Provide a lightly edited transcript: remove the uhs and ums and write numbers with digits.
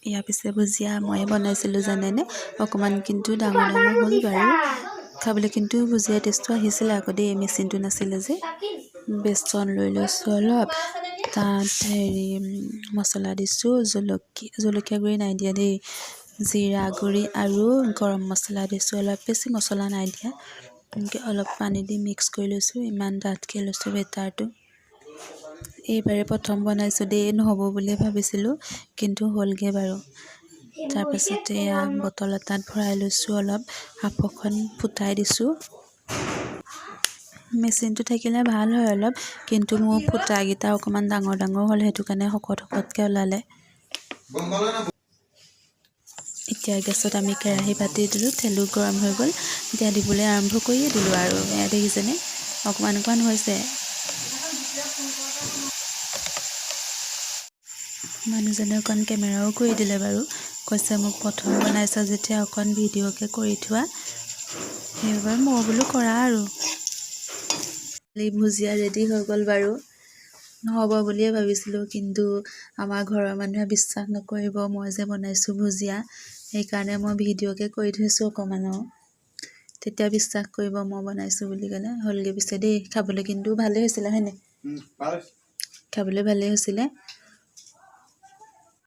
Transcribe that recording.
ইয়াৰ পিছে ভুজিয়া মই বনাইছিলোঁ জানেনে অকণমান কিন্তু ডাঙৰ হ'ল বাৰু খাবলৈ কিন্তু ভুজিয়া টেষ্টটো আহিছিলে আকৌ দেই মেচিনটো নাছিলে যে বেচন লৈ লৈছোঁ অলপ তাত মছলা দিছোঁ জলকীয়া গুড়ি নাই দিয়া দেই জিৰা গুড়ি আৰু গৰম মছলা দিছোঁ অলপ বেছি মছলা নাই দিয়া এনেকৈ অলপ পানী দি মিক্স কৰি লৈছোঁ ইমান ডাঠকৈ লৈছোঁ বেটাৰটো এইবাৰে প্ৰথম বনাইছোঁ দেই নহ'ব বুলিয়ে ভাবিছিলোঁ কিন্তু হ'লগৈ বাৰু তাৰপাছতে এয়া বটল এটাত ভৰাই লৈছোঁ অলপ হাফখন ফুটাই দিছোঁ মেচিনটো থাকিলে ভাল হয় অলপ কিন্তু মোৰ ফুটাকেইটা অকণমান ডাঙৰ হ'ল সেইটো কাৰণে শকতকৈ ওলালে এতিয়া গেছত আমি কেৰাহী পাতি দিলোঁ তেলো গৰম হৈ গ'ল এতিয়া দিবলৈ আৰম্ভ কৰিয়ে দিলোঁ আৰু এয়া দেখিছেনে অকণমান হৈছে মানুহজনে অকণ কেমেৰাও কৰি দিলে বাৰু কৈছে মোক প্ৰথম বনাইছা যেতিয়া অকণ ভিডিঅ'কে কৰি থোৱা সেইবাবে মই বোলো কৰা আৰু ভুজিয়া ৰেডি হৈ গ'ল বাৰু নহ'ব বুলিয়ে ভাবিছিলোঁ কিন্তু আমাৰ ঘৰৰ মানুহে বিশ্বাস নকৰিব মই যে বনাইছোঁ ভুজিয়া সেইকাৰণে মই ভিডিঅ'কে কৰি থৈছোঁ অকণমানো তেতিয়া বিশ্বাস কৰিব মই বনাইছোঁ বুলি ক'লে হ'লগৈ পিছে দেই খাবলৈ কিন্তু ভালেই হৈছিলে হয়নে খাবলৈ ভালেই হৈছিলে